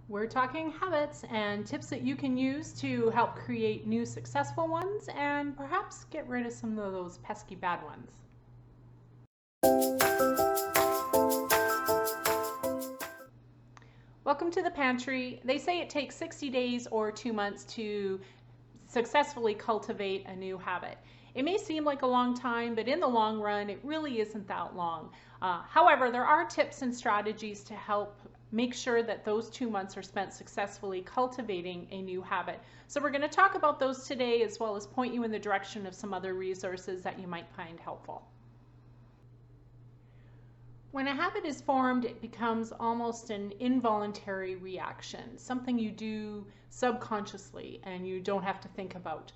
We're talking habits and tips that you can use to help create new successful ones and perhaps get rid of some of those pesky bad ones. Welcome to the pantry. They say it takes 60 days or 2 months to successfully cultivate a new habit. It may seem like a long time, but in the long run, it really isn't that long. However, there are tips and strategies to help make sure that those 2 months are spent successfully cultivating a new habit. So we're going to talk about those today, as well as point you in the direction of some other resources that you might find helpful. When a habit is formed, it becomes almost an involuntary reaction, something you do subconsciously and you don't have to think about.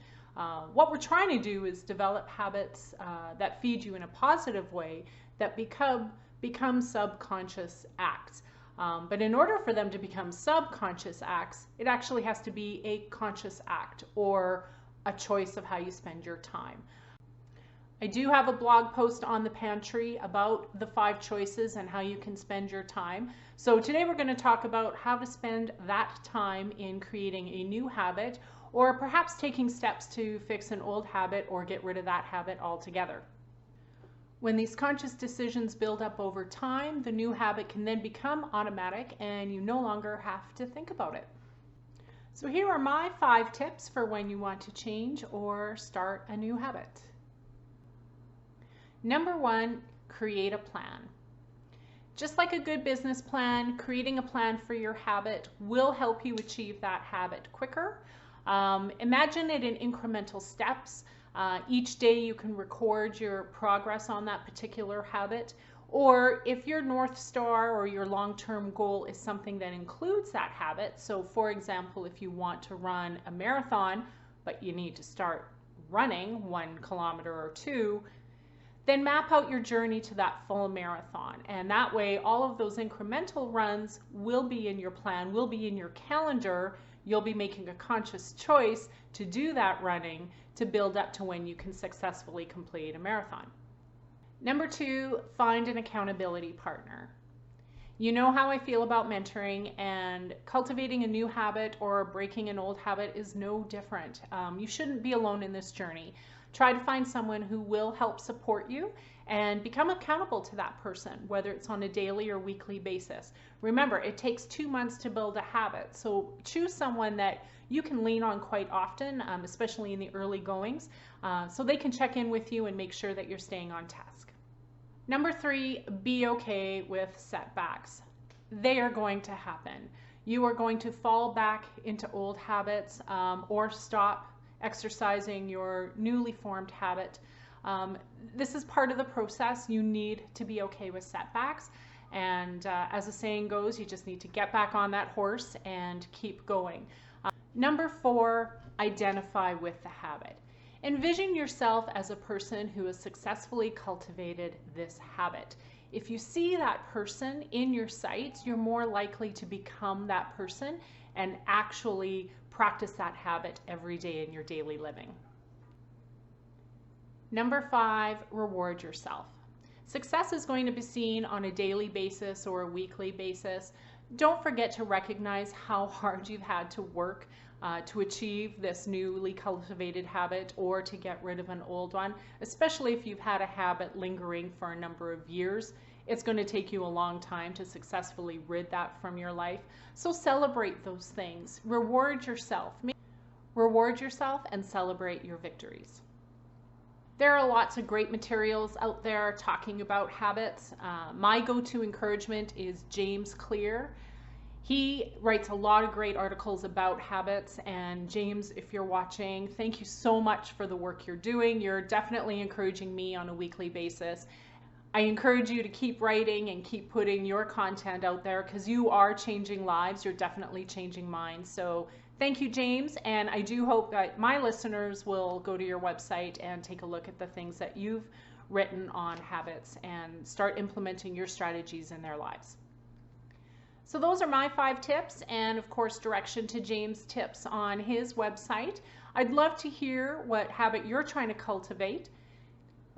What we're trying to do is develop habits that feed you in a positive way that become subconscious acts. But in order for them to become subconscious acts, it actually has to be a conscious act or a choice of how you spend your time. I do have a blog post on the pantry about the 5 choices and how you can spend your time. So today we're going to talk about how to spend that time in creating a new habit, or perhaps taking steps to fix an old habit or get rid of that habit altogether. When these conscious decisions build up over time, the new habit can then become automatic and you no longer have to think about it. So here are my 5 tips for when you want to change or start a new habit. Number 1, create a plan. Just like a good business plan, creating a plan for your habit will help you achieve that habit quicker. Imagine it in incremental steps. Each day you can record your progress on that particular habit. Or if your North Star or your long-term goal is something that includes that habit, so for example, if you want to run a marathon, but you need to start running 1 kilometer or 2, then map out your journey to that full marathon. And that way, all of those incremental runs will be in your plan, will be in your calendar. You'll be making a conscious choice to do that running to build up to when you can successfully complete a marathon. Number 2, find an accountability partner. You know how I feel about mentoring, and cultivating a new habit or breaking an old habit is no different. You shouldn't be alone in this journey. Try to find someone who will help support you and become accountable to that person, whether it's on a daily or weekly basis. Remember, it takes 2 months to build a habit, so choose someone that you can lean on quite often, especially in the early goings, so they can check in with you and make sure that you're staying on task. Number 3, be okay with setbacks. They are going to happen. You are going to fall back into old habits or stop exercising your newly formed habit. This is part of the process. You need to be okay with setbacks. And as the saying goes, you just need to get back on that horse and keep going. Number 4, identify with the habit. Envision yourself as a person who has successfully cultivated this habit. If you see that person in your sights, you're more likely to become that person and actually practice that habit every day in your daily living. Number 5, reward yourself. Success is going to be seen on a daily basis or a weekly basis. Don't forget to recognize how hard you've had to work to achieve this newly cultivated habit or to get rid of an old one, especially if you've had a habit lingering for a number of years. It's going to take you a long time to successfully rid that from your life. So celebrate those things. Reward yourself. Reward yourself and celebrate your victories. There are lots of great materials out there talking about habits. My go-to encouragement is James Clear. He writes a lot of great articles about habits, and James, if you're watching, thank you so much for the work you're doing. You're definitely encouraging me on a weekly basis. I encourage you to keep writing and keep putting your content out there because you are changing lives. You're definitely changing mine. So thank you, James. And I do hope that my listeners will go to your website and take a look at the things that you've written on habits and start implementing your strategies in their lives. So those are my 5 tips, and of course direction to James' tips on his website. I'd love to hear what habit you're trying to cultivate,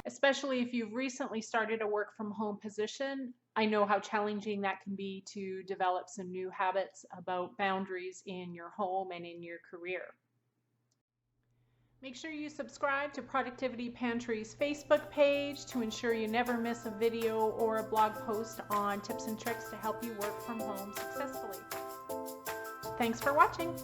especially if you've recently started a work from home position. I know how challenging that can be to develop some new habits about boundaries in your home and in your career. Make sure you subscribe to Productivity Pantry's Facebook page to ensure you never miss a video or a blog post on tips and tricks to help you work from home successfully. Thanks for watching.